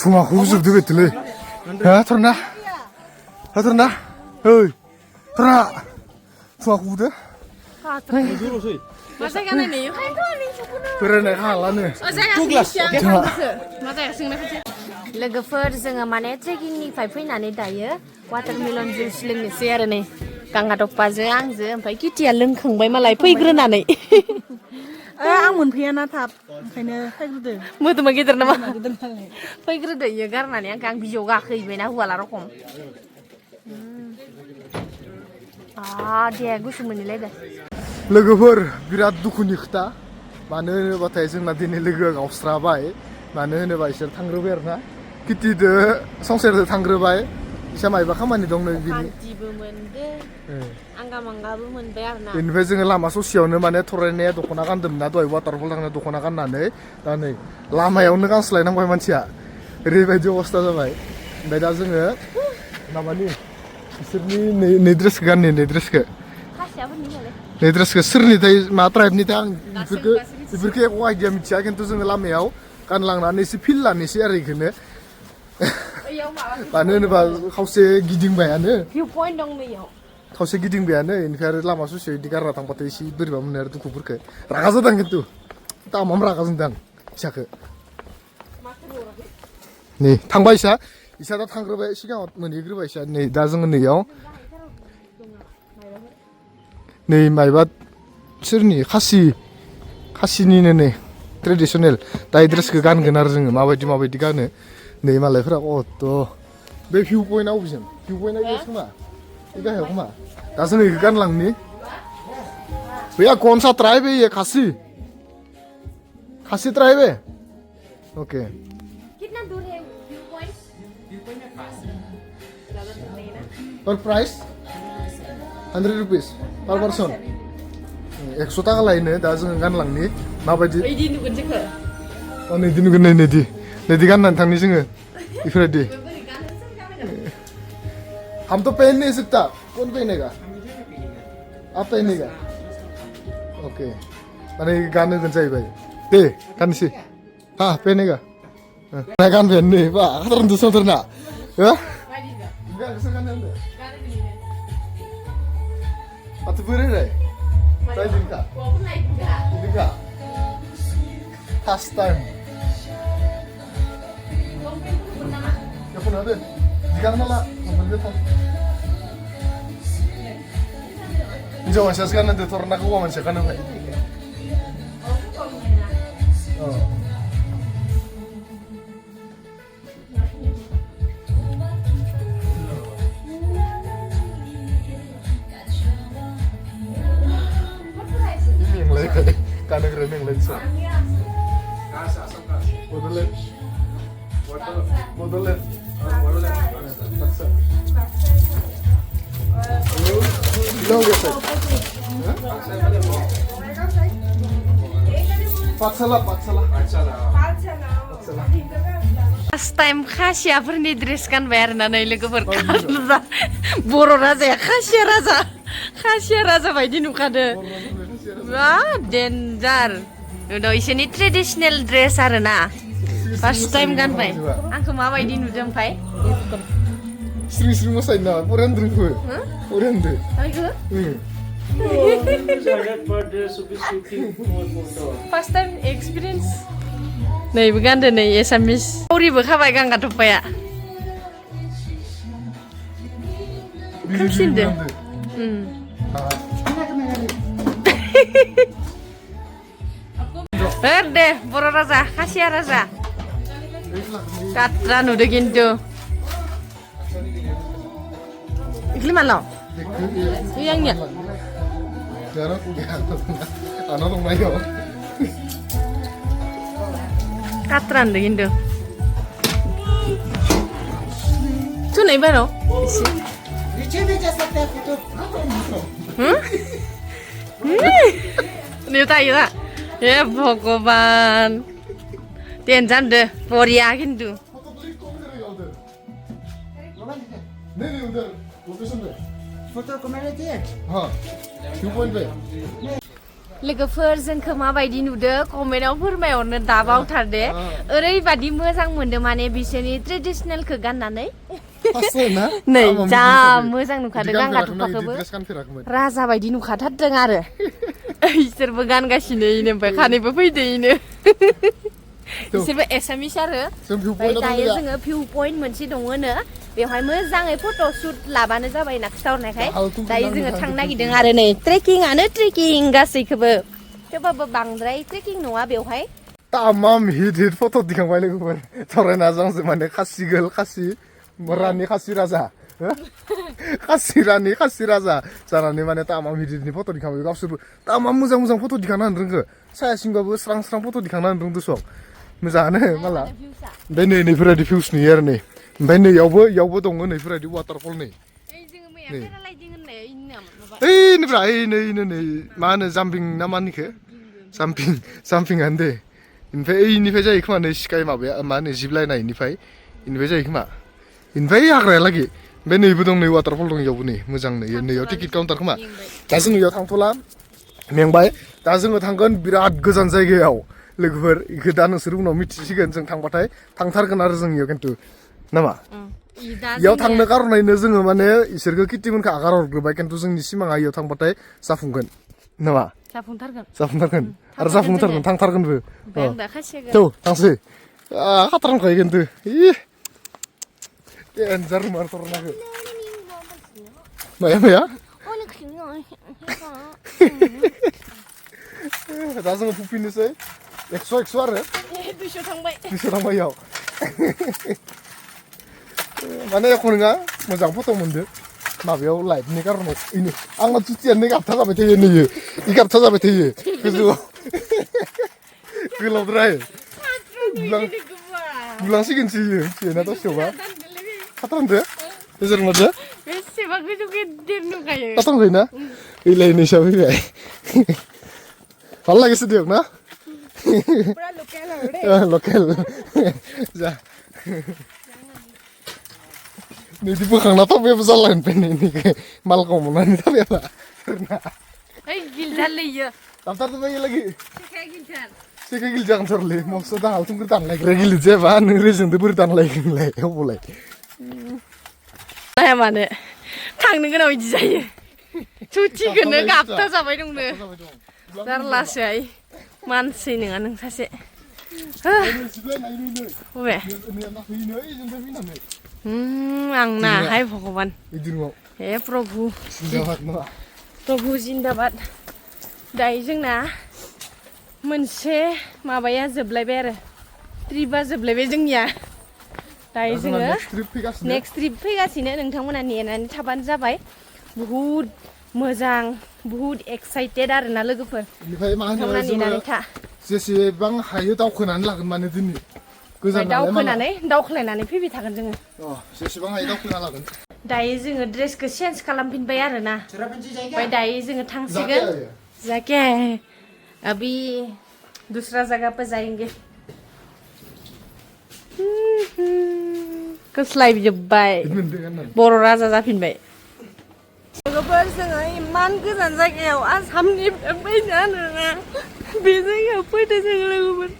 थुमाखौ होजोबदो बेथ'लै. थरना. थरना. ओइ. थरना. थुमाखौ होदो. बेरायनाय हालानो. लोगोफोर जोङो माने ट्रेकिंनिफ्राय फैनानै दायो वाटारमेलन जुइस लोंनोसै आरो नै गांगाटप्पाजों आंजों ओमफ्राय किटिया लोंखांबाय मालाय फैग्रोनानै आं मोनफैयाना थाब ओंखायनो फैग्रोदो मोदोमा गेदेर नामा फैग्रोदो इयो गारनानै आं बिजौआव गाखोहैबायना हुवाला रखम दे गुसु मोनलायदो लोगोफोर बिराद दुखुनि खोथा मानो होनोबाथाय जोंना दिनै लोगोआ गावस्राबाय मानो होनोबा इसोर थांग्रोबाय आरोना किटिदो संसारदो थांग्रोबाय इसा मायबा खामानि दं नो बिनि खान्थिबो मोनदो आंगामांगाबो मोनबाय आरोना बेनिफ्राय जोङो लामा ससेयावनो माने थरायनाया दख'ना गानदोंमोन ना दहाय वाटारफल थांनो दख'ना गाननानै दा नै लामायावनो गानस्लायनांबाय मानसिया ओरैबायदि अबस्था जाबाय ओमफ्राय दा जोङो माबानि बिसोरनि नै ड्रेसखौ गाननि नै ड्रेसखौ नै ड्रेसखौ सोरनिथाय मा ट्राइबनिथाय आं बेफोरखौ एख' आइडिया मिथिया खिन्थु जोङो लामायाव गानलांनानै एसे फिल लानोसै आरो बेखौनो मानो होनोबा खावसे गिदिंबायानो भिउ पइन्ट दं नैयाव खावसे गिदिंबायानो बेनिफ्राय आरो लामा ससेयाव बिदि गारना थांबाथाय एसे बोरैबा मोनो आरो दुखुफोरखौ रागा जादों खिन्थु दामाम रागा जोंदां फिसाखौ नै थांबाय इसा दा थांग्रोबाय सिगाङाव मोनहैग्रोबाय इसा नै दा जोङो नैयाव नै मायबा सोरनि खासिनिनो नै ट्रेडिसनेल दा ड्रेसखौ गानगोन आरो जोङो माबायदि गानो नै मालायफोरा बे भिउ पइन्टआ अबेजों भिउ पइन्टआ इयो खोमा बे गाहायाव खोमा दा जोङो बेखौ गानलांनि भैया कौन सा ट्राइब है ये खासी ट्राइब है ओके कितना दूर है व्यू पॉइंट और प्राइस 100 रुपीस पर पर्सन 100 थाखा लायनो दा जोङो गानलांनि माबायदि इदि नुगोन जोंखो नैदि नुगोन नैदि गाननानै थांनि जोङो बेफोरबायदि हम तो पहन नहीं सकता कौन पहनेगा आप पहनेगा ओके माने गाननो गोन जाहैबाय दे गाननोसै पहनेगा ना गानबायानो नै बा खाथारनोथ' संथारना माथो बोरैलाय रायदिंखा इदिंखा first time Telepon ada. Jangan malah, mobil depan. हिन्जाव मानसियासो गाननो होनदो थरनाखौ हौवा मानसिया गानो होबाय मेंलाय गानोग्रा मेंलायसो बड'लेण्ड बाक्सा पाठशाला फार्स्ट टाइम खासियाफोरनि ड्रेस गानबाय आरोना नै लोगोफोर बर' राजाया खासिया राजा बायदि नुखादो बा डेन्जार उनाव इसोरनि ट्रेडिसनेल ड्रेस आरोना फार्स्ट टाइम गानबाय आंखौ माबायदि नुदों ओमफ्राय स्रिं स्रिं मोसायो ना फरायनो रोंखो फरायनो फार्स्ट टाइम एक्सपिरियेन्स नैबो गानदो नै एसामिस सावरिबो खाबाय गांगा थफाया खोमसिनदो दे बर' राजा खासिया राजा गाद्रा नुदो खिन्थु इखलि मालाव आंनिया गाद्रा नुदो खिन्थु थुनाय बाराव एसे tayo na. Bhagavan. Tenjan de Boria Hindu. लोगोफोर जोंखौ माबायदि नुदो कमेन्टआव फोरमायहरनो दाबावथारदे ओरैबादि मोजां मोनदो माने बिसोरनि ट्रेडिसनेलखौ गाननानै नै जा मोजां नुखादो गांगा थफाखौबो राजा बायदि नुखाथारदों आरो इसोरबो गानगासिनो इनो ओमफ्राय खानैबो फैदो इनो इसोरबो एसामिस आरो दायो जोङो भिउ पइन्ट मोनसे दङनो बेवहाय मोजाङै फट' शुट लाबानो जाबाय ना खिथाहरनायखाय दायो जोङो थांनो नागिरदों आरो नै ट्रेकिंआनो ट्रेकिं गासैखौबो थेवबाबो बांद्राय ट्रेकिं नङा बेवहाय तामाम हिट फट' दिखांबाय लोगोफोर सावरायना जोंसो माने खासि गोल खासि रानि खासि राजा खासि रानि खासि राजा जानानै माने तामाम हिटनि फट' दिखांबाय गावसोरबो तामाम मोजां मोजां फट' दिखांना होनो रोंगो साया सिंबाबो स्रां स्रां फट' दिखांना होनो रोंदो सब मोजाङानो माला ओमफ्राय नै नैफोरबायदि भिउस नुयो आरो नै ओमफ्राय नैयावबो दङ नैफोरबायदि वाटारफल नै ओइनिफ्राय नै मा होनो जाम्पिं ना मा होनोखो जाम्पिंआनो दे ओमफ्राय ओइनिफ्राय जायो खोमा नै स्काइ माबाया मा होनो जिब लाइनायनिफ्राय इनिफ्राय जायो खोमा इनिफ्राय हाग्रायालागै ओमफ्राय नैबो दं नै वाटारफल दं इयावबो नै मोजां नैयाव टिकेट काउन्टार खोमा दा जों इयाव थांथ'ला मेंबाय दा जोङो थांगोन बिराद गोजान जायगायाव लोगोफोर इखौ दा नोंसोर उनाव मिथिसिगोन जों थांबाथाय थांथारगोन आरो जों इयाव खिन्थु नामा इयाव थांनो कारनैनो जोङो माने इसोरखौ किटिमोनखौ आगार हरग्रोबाय खिन्थु जोंनि सिमाङा इयाव थांबाथाय जाफुंगोन नामा जाफुंथारगोन आरो जाफुंथारगोन थांथारगोनबो थौ थांसै खाथारांखायो खिन्थु देन्जार मार थरनाखौ माया दा जोङो फुफिनोसै 100 आरो 200 थांबाय इयाव माने एख' नङा मोजां फट' मोनदो माबायाव लाइटनि कारनाव इनो आंना जुतियानो गाबथा जाबाय थायो नैयो इ गाबथा जाबाय थायो गोजौआव गोलावद्राय बुलांसिगोनसो इयो सेना दसेयावबा खाथारांदो गेजेर मादो बेसेबा गोजौ गेदेर नुखायो खाथारांखायोना ओइलायनो हिसाबै फैबाय ভাল লাগিছে দিয়ক না পুরা লোকেল আৰু লোকেল যা নিদি बोखांना थाबायाबो जालागोन पेनिनिखौ मालखौ मोननानै थाबायाबा ओइ गिलजालैयो दामथारदों लागि सेखा गिलजागोन सरलै मक्स दा हालथुंखौ दानलायग्रा गिलिजेबा नों रेजेंदो बोरै दानलायगोनलाय अबलाय नाया मानो थांनो गोनां बिदि जायो सुथिखौनो गाबथा जाबाय दंनो जारलासोहाय मानसि नङा नों सासे बबे आंना हाय भगबान हे प्रभु प्रभु जिन्दाबाद दायो जोंना मोनसे माबाया जोबलायबाय आरो ट्रिपा जोबलायबाय जोंनिया दायो जोङो नेक्स्ट ट्रिप फैगासिनो नोंथांमोना नेनानै थाबानो जाबाय बुहुद मोजां बुहुद एक्साइटेड आरोना लोगोफोर बेनिफ्राय मा होनो नेनानै था जेसेबां हायो दावखोनानै लागोन माने दिनै गोजान दावखोलायनानै फैबाय थागोन जोङो जेसेबां हायो दावखोना लागोन दायो जोङो ड्रेसखौ चेन्ज खालामफिनबाय आरोना ओमफ्राय दायो जोङो थांसिगोन जाके अभी दूसरा जगह पे जाएंगे गोस्लायजोब्बाय बर' राजा जाफिनबाय लोगोफोर जोङो इमान गोजान जायगायाव आसामनिफ्राय फैनो आरोना बे जायगायाव फैदो जोङो लोगोफोर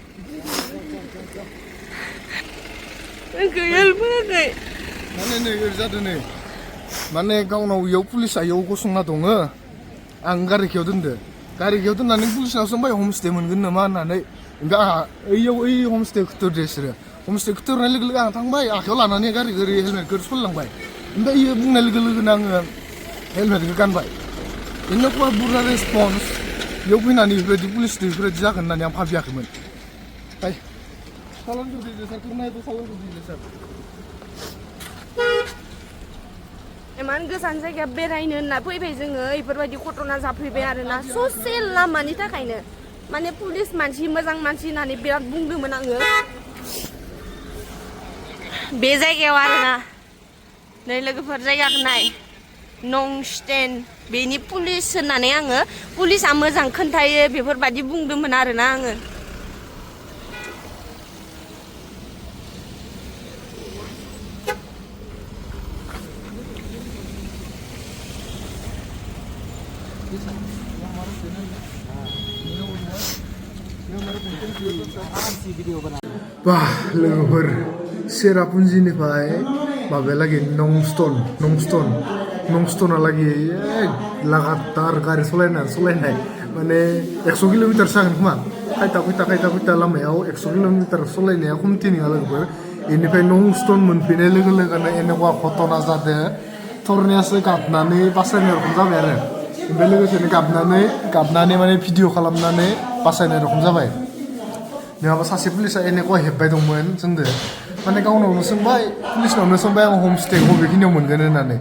जोंखौ हेल्प होआखै माने नै ओरै जादों नै माने गावनाव इयाव पुलिसा इयाव गसंना दङ आं गारिखियाव दोनदो गारिखियाव दोननानै पुलिसनाव सोंबाय हमस्टे मोनगोन नामा होननानै ओमफ्राय आंहा ओइयाव ओइ हमस्टे खुथुरदो बिसोरो हमस्टे खुथुरनाय लोगो लोगो आं थांबाय आखायाव लानानै गारिखौ ओरै हेलमेटखौ सलायलांबाय ओमफ्राय इयो बुंनाय लोगो लोगोनो आङो हेलमेटखौ गानबाय इनोखौबा बुरजा रेसपन्स इयाव फैनानै बेफोरबायदि पुलिसजों बेफोरबायदि जागोन होननानै आं भाबियाखैमोन ओमफ्राय सालानखौ दिले सार नायदो सालानखौ दिले सार इमान गोजान जायगा बेरायनो होनना फैबाय जोङो बेफोरबायदि घटना जाफैबाय आरोना ससे लामानि थाखायनो माने पुलिस मानसि मोजां मानसि होननानै बिराद बुंदोंमोन आङो बे जायगायाव आरोना नै लोगोफोर जायगाखौ नाय नंस्टेन बेनि पुलिस होननानै आङो पुलिसा मोजां खोन्थायो बेफोरबायदि बुंदोंमोन आरोना आङो Wah, लोगोफोर सेरापुन्जिनिफ्राय माबायालागै नंस्टनहालागै लागातार गारि सालायनाय माने 100 किल'मिटार जागोन खोमा खायथा लामायाव 100 किल'मिटार सालायनाया कन्टिनिउ लोगोफोर बेनिफ्राय नंस्टन मोनफैनाय लोगो लोगोनो এনেকুৱা घटना जादों थरनियासो गाबनानै बासायनाय रखम जाबाय आरो ओमफ्राय लोगोसेनो गाबनानै माने भिडिअ खालामनानै बासायनाय रखम जाबाय नङाबा सासे पुलिसा এনেকুৱা हेबबाय दंमोन जोंदो माने गावनावनो सोंबाय पुलिसनावनो सोंबाय आं हमस्टेखौ बबेखिनियाव मोनगोन होननानै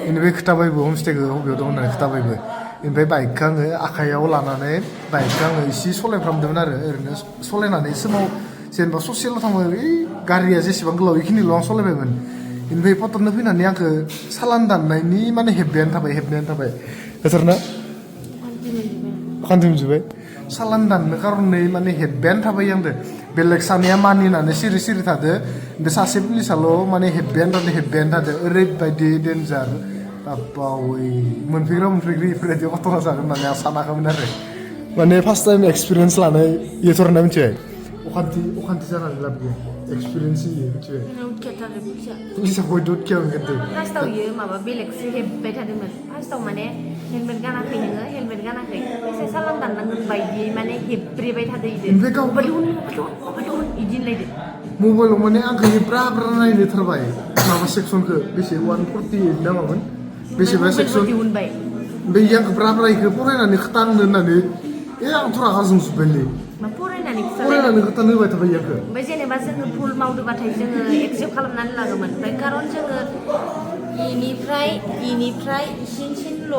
बेनिफ्राय खोथाबायबो हमस्टेखौ बबेयाव दं होननानै खोथाबायबो ओमफ्राय बाइकखौ आङो आखाइयाव लानानै बाइकखौ आङो एसे सालायफ्रामदोंमोन आरो ओरैनो सालायनानै समाव जेनेबा ससेल' थाङो ओइ गारिया जेसेबां गोलाव बेखिनिल' आं सालायबायमोन बेनिफ्राय फट'नो फैनानै आंखौ सालान दाननायनि माने हेबनायानो थाबाय बोथोरना खान्थि मोनजोब्बाय सालान दाननो खारनै माने हेबबायानो थाबाय आंदो बेलेग सानैया मानिनानै सिरि थादो बे सासे पुलिसाल' माने हेबबायानो थादो ओरैबायदि डेन्जार बावै मोनफैग्रा बेफोरबायदि घटना जागोन होननानै आं सानाखैमोन आरो माने फार्स्ट टाइम एक्सपिरियेन्स लानाय इयथ'रना मिथिबाय अखान्थि जानानै लाब गैया एक्सपिरियेन्स होयो मिथिबाय पुलिसा बयदो उतकिया मोनगोन फार्स्टआव इयो माबा बेलेगसो हेबबाय थादोंमोन फार्स्टआव माने हेलमेट गानाखै नोङो हेलमेट गानाखै एसे सालान दाननांगोन बायदि माने हेब्रेबाय थादो इदो ओमफ्राय गाव इदि होनलायदो मबाइलाव माने आंखौ ब्रा नायनो थारबाय माबा सेक्सनखौ बेसे 148 ना मामोन बेसेबा सेक्सन दिहुनबाय ओमफ्राय आंखौ ब्रा इखौ फरायनानै खोथानो होननानै आंथ' रागा जोंजोब्बायलै फरायनानै खोथानो होबाय थाबाय आंखौ ओमफ्राय जेनेबा जोङो भुल मावदोंबाथाय जोङो एक्सेप्ट खालामनानै लागोमोन ओमफ्राय खारन जोङो इनिफ्राय इसिमल'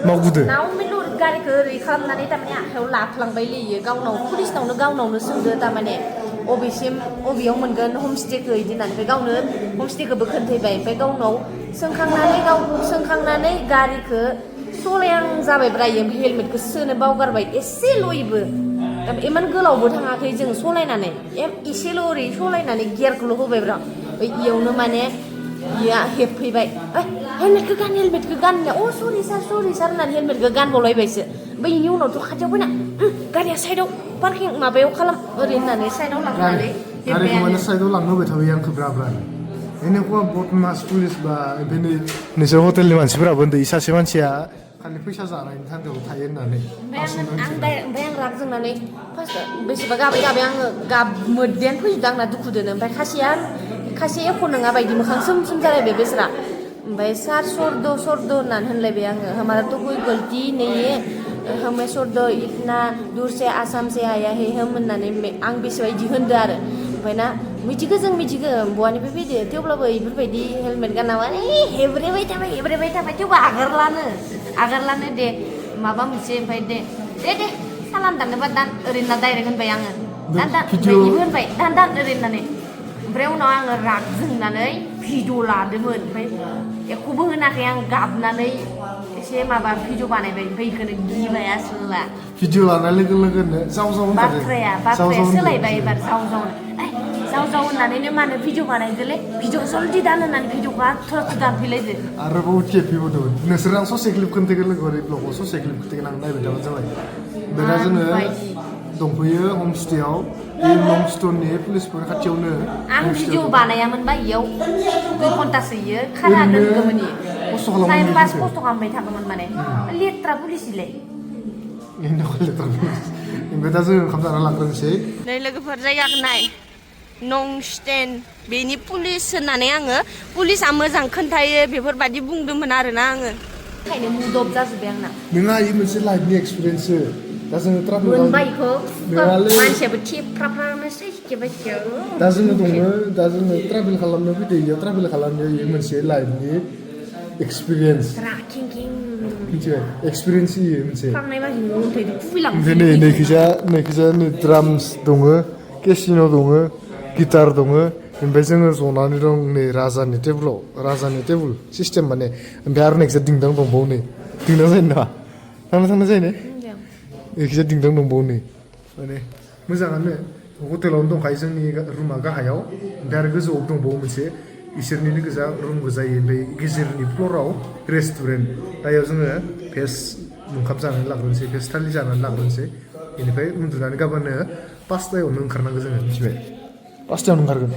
मावबोदो नावमेल' गारिखौ ओरै खालामनानै थारमाने आखायाव लाफ्लांबाय लैयो गावनावनो सोंदो थारमाने अबेयाव मोनगोन हमस्टेखौ इदि होननानै ओमफ्राय गावनो हमस्टेखौबो खोन्थायबाय ओमफ्राय गावनाव सोंखांनानै गारिखौ सलायां जाबायब्रा इयो ओमफ्राय हेलमेटखौ सोनो बावगारबाय एसेल'यबो इमान गोलावबो थाङाखै जों सलायनानै एसेल' ओरै सलायनानै गियारखौल' होबायब्रा ओमफ्राय इयावनो माने इया हेबफैबाय हेलमेटखौ गान होननाया सरि सार होननानै हेलमेटखौ गानबावलायबायसो ओमफ्राय इनि उनावथ' खाथियाव फैना गारिया साइडआव पार्किं माबायाव खालाम ओरै होननानै साइडआव लांनानै गारिखौ माने साइडआव लांनो होबाय थाबाय आंखौ ब्रा এনেকুৱা बदमास पुलिस बा नोंसोर हटेलनि मानसिफोराबो होनदों सासे मानसिया खालि फैसा जानायनि थांखियाव थायो होननानै ओमफ्राय आं राग जोंनानै फार्स्ट बेसेबा गाबै आङो मोद्दायानो फैजोबदों आंना दुखु दोनो ओमफ्राय खासेया एख' नङा बायदि मोखां सोम जालायबाय बेसरा ओमफ्राय सार सर्द होननानै होनलायबाय आङो हमारा तो कोई गलती नहीं है हमें सर्द इतना दूर से आसाम से आया है हम होननानै आं बेसेबायदि होनदो आरो ओमफ्राय ना मिथिगो जों मिथिगो बहानिफ्राय फैदो थेवब्लाबो बेफोरबायदि हेलमेट गानाबा हेब्रेबाय थाबाय थेवबो आगारलानो दे माबा मोनसे ओमफ्राय दे सालान दाननोबा दान ओरैनो डाइरेक्ट होनबाय आङो दान ओमफ्राय इबो होनबाय दान ओरै होननानै ओमफ्राय उनाव आङो राग जोंनानै भिडिअ लादोंमोन ओमफ्राय एखौबो होनाखै आं गाबनानै एसे माबा भिडिअ बानायबाय ओमफ्राय इखौनो गिबाय आसोला भिडिअ लानाय लोगो लोगोनो जाव बाथ्राया सोलायबाय एबार जाव होननानैनो मानो भिडिअ बानायदोलै भिडिअ जल्दि दान होननानै भिडिअखौ आथुर दानफैलायदो आरोबाव केपिबोदोंमोन नोंसोर आं ससे क्लिप खोन्थागोन लोगो ओरै ब्लगाव ससे क्लिप खोन्थागोन आं नायबाय थाबानो जाबाय दा जोङो दंफैयो हमस्टेयाव बे लंस्टननि पुलिसफोर खाथियावनो आं भिडिअ बानायामोनबा इयाव 2 घन्टासो इयो खाना दोनगौमोन टाइम पास खस्थ' खालामबाय थागौमोन माने लेथ्रा पुलिसलाय ओमफ्राय दा जोङो ओंखाम जाना लाग्रोनोसै नै लोगोफोर जायगाखौ नाय नंस्टेन बेनि पुलिस होननानै आङो पुलिसा मोजां खोन्थायो बेफोरबायदि बुंदोंमोन आरोना आङो ओंखायनो मुदब जाजोब्बाय आंना नोंहा इयो मोनसे लाइफनि एक्सपिरियेन्ससो दा जोङो ट्राभेल मोनबाय इखौ मानसियाबो थेफ्राफ्रानोसै दा जोङो ट्राभेल खालामनो फैदो इयाव ट्राभेल खालामनो इयो मोनसे लाइफनि एक्सपिरियेन्स मिथिबाय एक्सपिरियेन्स इयो मोनसे ओमफ्राय नैखिजा नै ड्राम्स दङ केसिन' दङ गिटार दङ ओमफ्राय जोङो जनानै दं नै राजानि टेबुल सिस्टेम माने ओमफ्राय आरो नैखिजा दिंदां दंबावो नै दिंदां जायो ना थांनो जायो ने नैखिजा दिंदां दंबावो नै माने मोजाङानो हटेलावनो दंखायो जोंनि रुमा गाहायाव ओमफ्राय आरो गोजौआव दंबावो मोनसे इसोरनिनो गोजा रुम गोजायो ओमफ्राय गेजेरनि फ्ल'राव रेस्टुरेन्ट दायाव जोङो भेज ओंखाम जानानै लाग्रोनोसै भेज थालि जानानै लाग्रोनोसै बेनिफ्राय उन्दुनानै गाबोनो 5टायावनो ओंखारनांगौ जोङो मिथिबाय 5टायावनो ओंखारगोन